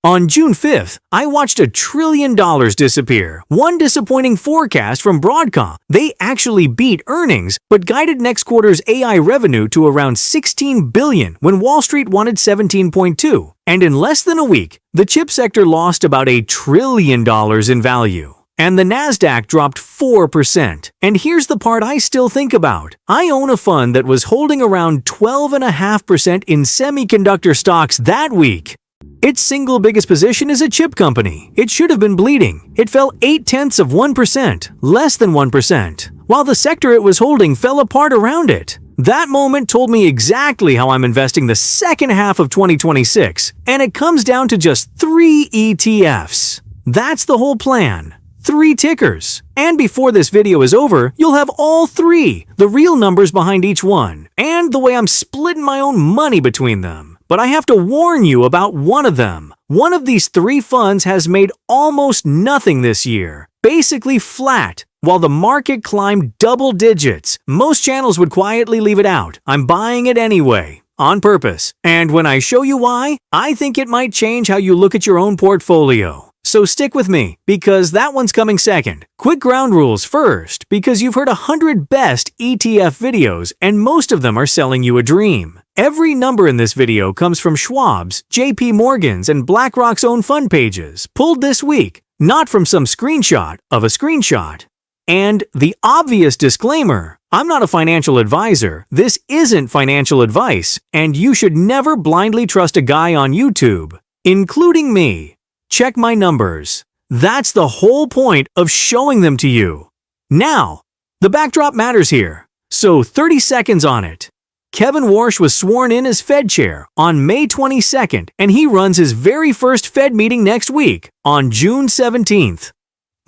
On June 5th, I watched $1 trillion disappear. One disappointing forecast from Broadcom. They actually beat earnings, but guided next quarter's AI revenue to around $16 billion when Wall Street wanted $17.2. And in less than a week, the chip sector lost about $1 trillion in value. And the Nasdaq dropped 4%. And here's the part I still think about. I own a fund that was holding around 12.5% in semiconductor stocks that week. Its single biggest position is a chip company. It should have been bleeding. It fell 0.8%, less than 1%, while the sector it was holding fell apart around it. That moment told me exactly how I'm investing the second half of 2026, and it comes down to just 3 ETFs. That's the whole plan. 3 tickers. And before this video is over, you'll have all 3, the real numbers behind each one, and the way I'm splitting my own money between them. But I have to warn you about one of them. One of these 3 funds has made almost nothing this year, basically flat, while the market climbed double digits. Most channels would quietly leave it out. I'm buying it anyway, on purpose. And when I show you why, I think it might change how you look at your own portfolio. So stick with me, because that one's coming second. Quick ground rules first, because you've heard 100 best ETF videos, and most of them are selling you a dream. Every number in this video comes from Schwab's, JP Morgan's, and BlackRock's own fund pages, pulled this week, not from some screenshot of a screenshot. And the obvious disclaimer, I'm not a financial advisor, this isn't financial advice, and you should never blindly trust a guy on YouTube, including me. Check my numbers. That's the whole point of showing them to you. Now, the backdrop matters here, so 30 seconds on it. Kevin Warsh was sworn in as Fed chair on May 22nd, and he runs his very first Fed meeting next week, on June 17th.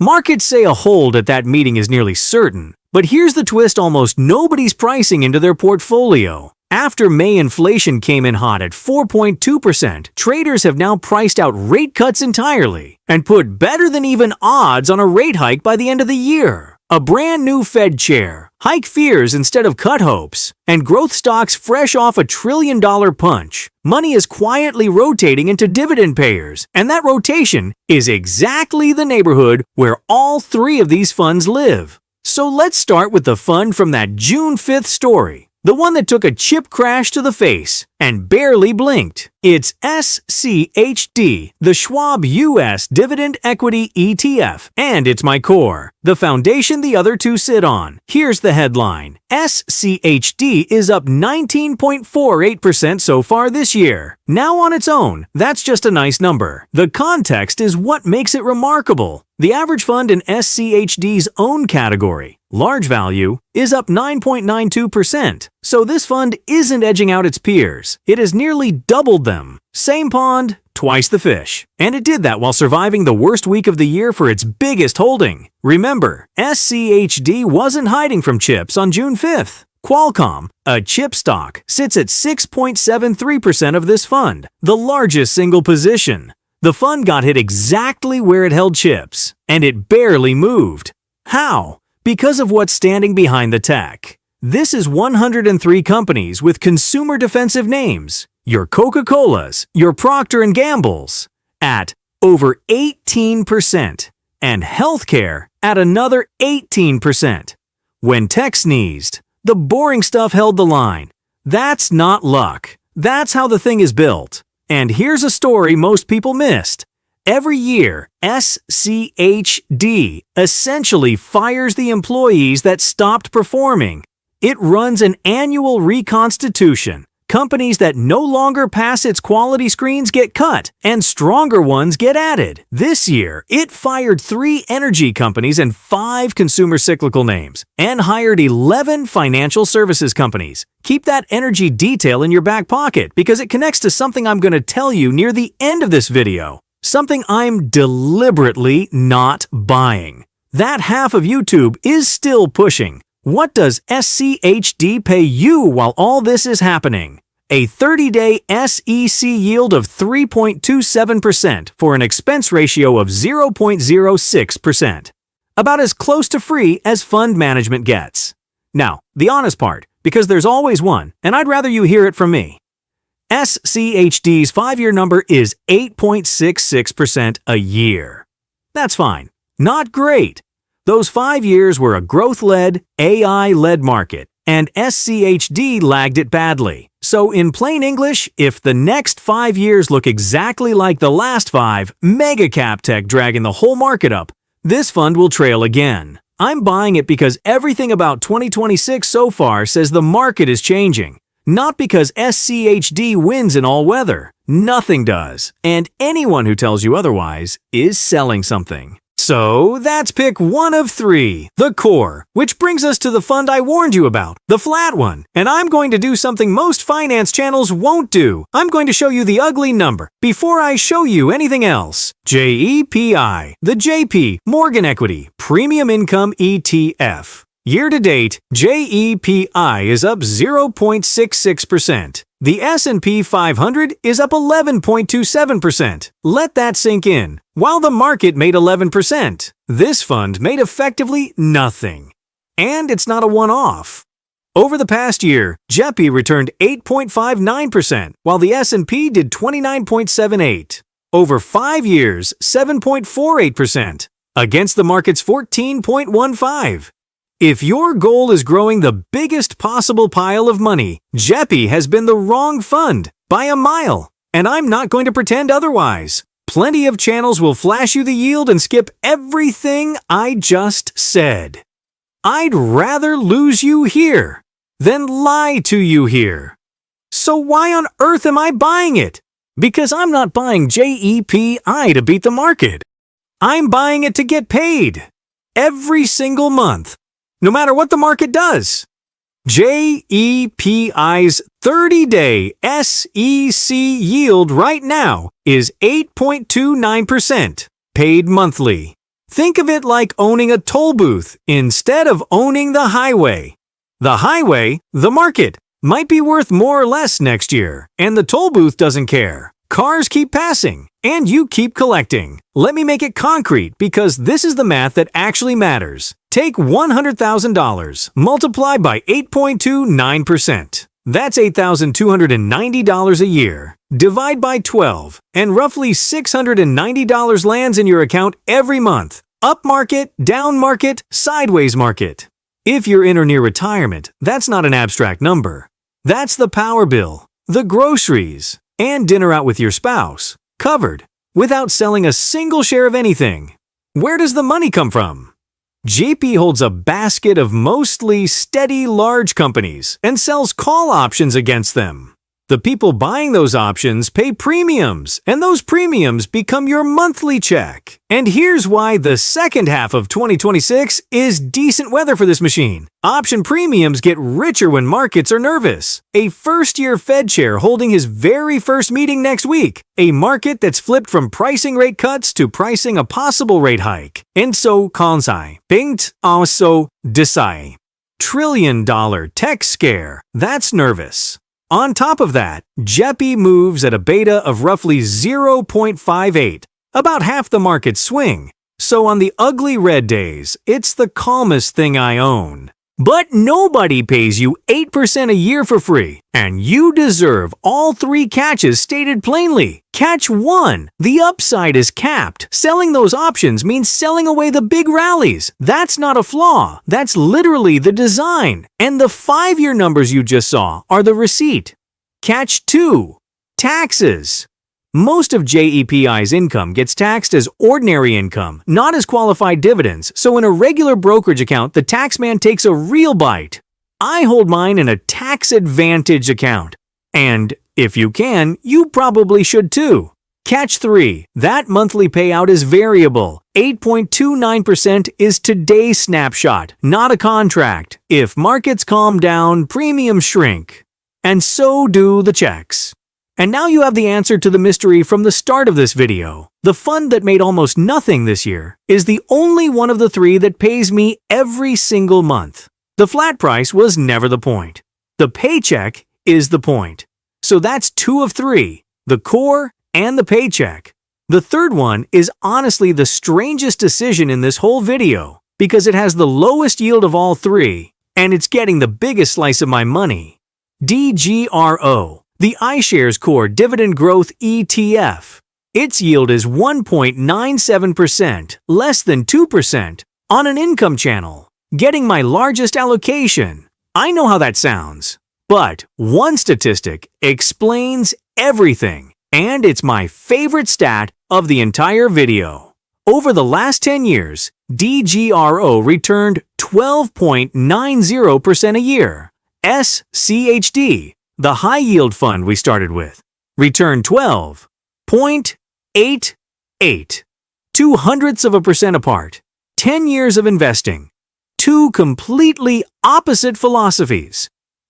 Markets say a hold at that meeting is nearly certain, but here's the twist almost nobody's pricing into their portfolio. After May inflation came in hot at 4.2%, traders have now priced out rate cuts entirely and put better than even odds on a rate hike by the end of the year. A brand new Fed chair, hike fears instead of cut hopes, and growth stocks fresh off $1 trillion punch. Money is quietly rotating into dividend payers, and that rotation is exactly the neighborhood where all 3 of these funds live. So let's start with the fund from that June 5th story. The one that took a chip crash to the face and barely blinked. It's SCHD, the Schwab US Dividend Equity ETF, and it's my core, the foundation the other 2 sit on. Here's the headline. SCHD is up 19.48% so far this year. Now on its own, that's just a nice number. The context is what makes it remarkable. The average fund in SCHD's own category, large value, is up 9.92%. So this fund isn't edging out its peers. It has nearly doubled them. Same pond, twice the fish. And it did that while surviving the worst week of the year for its biggest holding. Remember, SCHD wasn't hiding from chips on June 5th. Qualcomm, a chip stock, sits at 6.73% of this fund, the largest single position. The fund got hit exactly where it held chips, and it barely moved. How? Because of what's standing behind the tech. This is 103 companies with consumer defensive names, your Coca-Colas, your Procter & Gamble's, at over 18%, and healthcare at another 18%. When tech sneezed, the boring stuff held the line. That's not luck. That's how the thing is built. And here's a story most people missed. Every year, SCHD essentially fires the employees that stopped performing. It runs an annual reconstitution. Companies that no longer pass its quality screens get cut, and stronger ones get added. This year, it fired 3 energy companies and 5 consumer cyclical names, and hired 11 financial services companies. Keep that energy detail in your back pocket because it connects to something I'm going to tell you near the end of this video. Something I'm deliberately not buying. That half of YouTube is still pushing. What does SCHD pay you while all this is happening? A 30-day SEC yield of 3.27% for an expense ratio of 0.06%. About as close to free as fund management gets. Now, the honest part, because there's always one, and I'd rather you hear it from me. SCHD's 5-year number is 8.66% a year. That's fine. Not great. Those 5 years were a growth-led, AI-led market, and SCHD lagged it badly. So in plain English, if the next 5 years look exactly like the last 5, mega cap tech dragging the whole market up, this fund will trail again. I'm buying it because everything about 2026 so far says the market is changing. Not because SCHD wins in all weather. Nothing does. And anyone who tells you otherwise is selling something. So that's pick 1 of 3, the core, which brings us to the fund I warned you about, the flat one. And I'm going to do something most finance channels won't do. I'm going to show you the ugly number before I show you anything else. JEPI, the JP Morgan Equity Premium Income ETF. Year to date, JEPI is up 0.66%. The S&P 500 is up 11.27%. Let that sink in. While the market made 11%, this fund made effectively nothing. And it's not a one-off. Over the past year, JEPI returned 8.59%, while the S&P did 29.78%. Over 5 years, 7.48%, against the market's 14.15%. If your goal is growing the biggest possible pile of money, JEPI has been the wrong fund by a mile, and I'm not going to pretend otherwise. Plenty of channels will flash you the yield and skip everything I just said. I'd rather lose you here than lie to you here. So why on earth am I buying it? Because I'm not buying JEPI to beat the market. I'm buying it to get paid every single month, no matter what the market does. JEPI's 30-day SEC yield right now is 8.29%, paid monthly. Think of it like owning a toll booth instead of owning the highway. The highway, the market, might be worth more or less next year, and the toll booth doesn't care. Cars keep passing, and you keep collecting. Let me make it concrete because this is the math that actually matters. Take $100,000, multiply by 8.29%. That's $8,290 a year. Divide by 12, and roughly $690 lands in your account every month. Up market, down market, sideways market. If you're in or near retirement, that's not an abstract number. That's the power bill, the groceries, and dinner out with your spouse, covered, without selling a single share of anything. Where does the money come from? JP holds a basket of mostly steady large companies and sells call options against them. The people buying those options pay premiums, and those premiums become your monthly check. And here's why the second half of 2026 is decent weather for this machine. Option premiums get richer when markets are nervous. A first-year Fed chair holding his very first meeting next week. A market that's flipped from pricing rate cuts to pricing a possible rate hike. And so, kansai, bingt also desai. Trillion-dollar tech scare. That's nervous. On top of that, JEPI moves at a beta of roughly 0.58, about half the market swing. So on the ugly red days, it's the calmest thing I own. But nobody pays you 8% a year for free, and you deserve all 3 catches stated plainly. Catch 1. The upside is capped. Selling those options means selling away the big rallies. That's not a flaw. That's literally the design. And the 5-year numbers you just saw are the receipt. Catch 2. Taxes. Most of JEPI's income gets taxed as ordinary income, not as qualified dividends, so in a regular brokerage account, the taxman takes a real bite. I hold mine in a tax advantage account. And if you can, you probably should too. Catch 3. That monthly payout is variable. 8.29% is today's snapshot, not a contract. If markets calm down, premiums shrink. And so do the checks. And now you have the answer to the mystery from the start of this video. The fund that made almost nothing this year is the only one of the 3 that pays me every single month. The flat price was never the point. The paycheck is the point. So that's 2 of 3, the core and the paycheck. The third one is honestly the strangest decision in this whole video because it has the lowest yield of all 3 and it's getting the biggest slice of my money. DGRO. the iShares Core Dividend Growth ETF. Its yield is 1.97%, less than 2%, on an income channel, getting my largest allocation. I know how that sounds, but one statistic explains everything, and it's my favorite stat of the entire video. Over the last 10 years, DGRO returned 12.90% a year. SCHD, the high-yield fund we started with, returned 12.88%, 0.2% apart. 10 years of investing. Two completely opposite philosophies.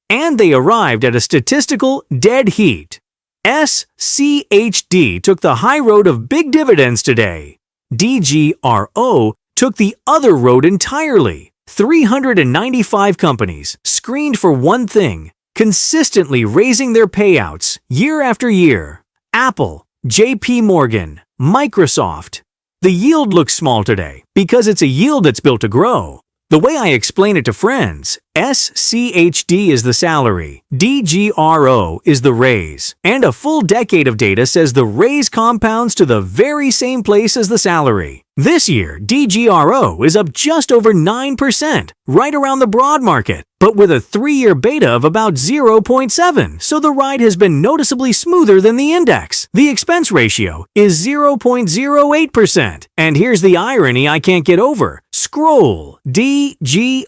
And they arrived at a statistical dead heat. SCHD took the high road of big dividends today. DGRO took the other road entirely. 395 companies screened for one thing, consistently raising their payouts year after year. Apple, JP Morgan, Microsoft. The yield looks small today because it's a yield that's built to grow. The way I explain it to friends, SCHD is the salary, DGRO is the raise, and a full decade of data says the raise compounds to the very same place as the salary. This year, DGRO is up just over 9%, right around the broad market, but with a 3-year beta of about 0.7, so the ride has been noticeably smoother than the index. The expense ratio is 0.08%, and here's the irony I can't get over. Scroll DGRO's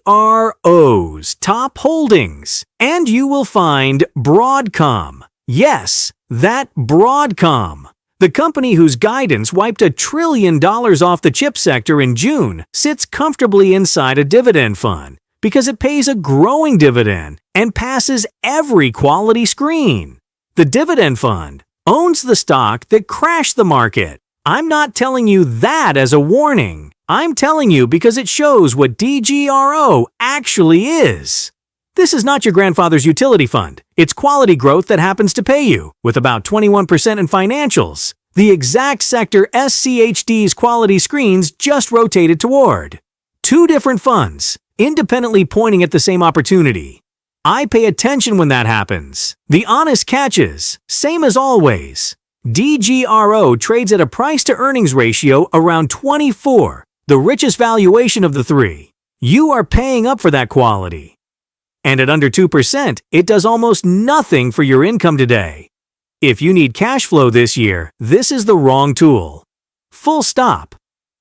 top holdings, and you will find Broadcom. Yes, that Broadcom. The company whose guidance wiped $1 trillion off the chip sector in June sits comfortably inside a dividend fund because it pays a growing dividend and passes every quality screen. The dividend fund owns the stock that crashed the market. I'm not telling you that as a warning. I'm telling you because it shows what DGRO actually is. This is not your grandfather's utility fund. It's quality growth that happens to pay you, with about 21% in financials. The exact sector SCHD's quality screens just rotated toward. Two different funds, independently pointing at the same opportunity. I pay attention when that happens. The honest catch is, same as always. DGRO trades at a price-to-earnings ratio around 24, the richest valuation of the three. You are paying up for that quality. And at under 2%, it does almost nothing for your income today. If you need cash flow this year, this is the wrong tool. Full stop.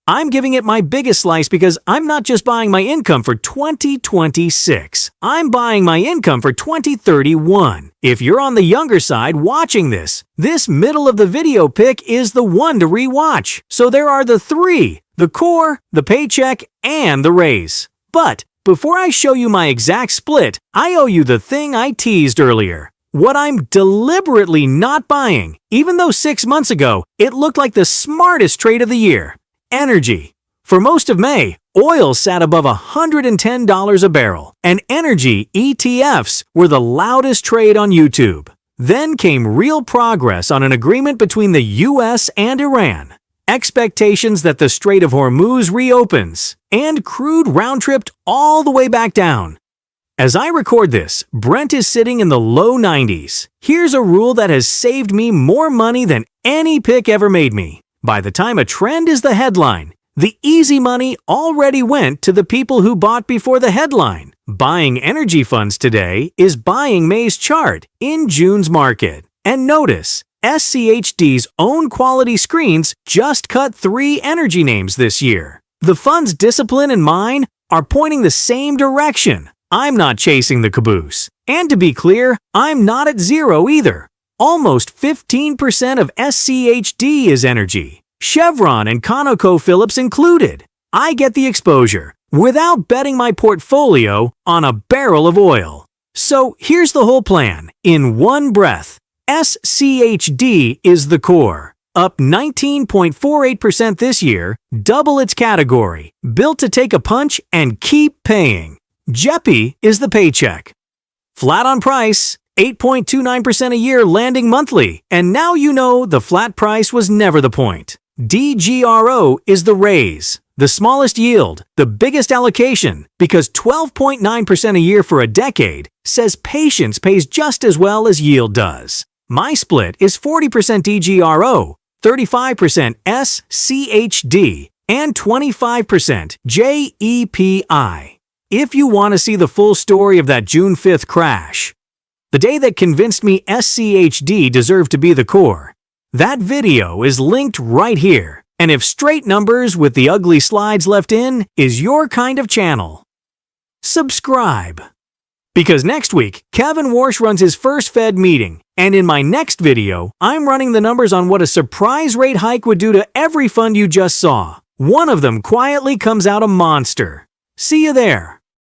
I'm giving it my biggest slice because I'm not just buying my income for 2026. I'm buying my income for 2031. If you're on the younger side watching this middle of the video pick is the one to rewatch. So there are the three: the core, the paycheck, and the raise. But before I show you my exact split, I owe you the thing I teased earlier. What I'm deliberately not buying, even though 6 months ago it looked like the smartest trade of the year. Energy. For most of May, oil sat above $110 a barrel, and energy ETFs were the loudest trade on YouTube. Then came real progress on an agreement between the US and Iran. Expectations that the Strait of Hormuz reopens, and crude round-tripped all the way back down. As I record this, Brent is sitting in the low 90s. Here's a rule that has saved me more money than any pick ever made me. By the time a trend is the headline, the easy money already went to the people who bought before the headline. Buying energy funds today is buying May's chart in June's market. And notice, SCHD's own quality screens just cut 3 energy names this year. The fund's discipline and mine are pointing the same direction. I'm not chasing the caboose. And to be clear, I'm not at zero either. Almost 15% of SCHD is energy, Chevron and ConocoPhillips included. I get the exposure without betting my portfolio on a barrel of oil. So here's the whole plan in one breath. SCHD is the core, up 19.48% this year, double its category, built to take a punch and keep paying. JEPI is the paycheck. Flat on price, 8.29% a year landing monthly, and now you know the flat price was never the point. DGRO is the raise, The smallest yield, the biggest allocation, because 12.9% a year for a decade says patience pays just as well as yield does. My split is 40% DGRO, 35% SCHD, and 25% JEPI. If you want to see the full story of that June 5th crash, the day that convinced me SCHD deserved to be the core, that video is linked right here. And if straight numbers with the ugly slides left in is your kind of channel, subscribe. Because next week, Kevin Warsh runs his first Fed meeting, and in my next video, I'm running the numbers on what a surprise rate hike would do to every fund you just saw. One of them quietly comes out a monster. See you there.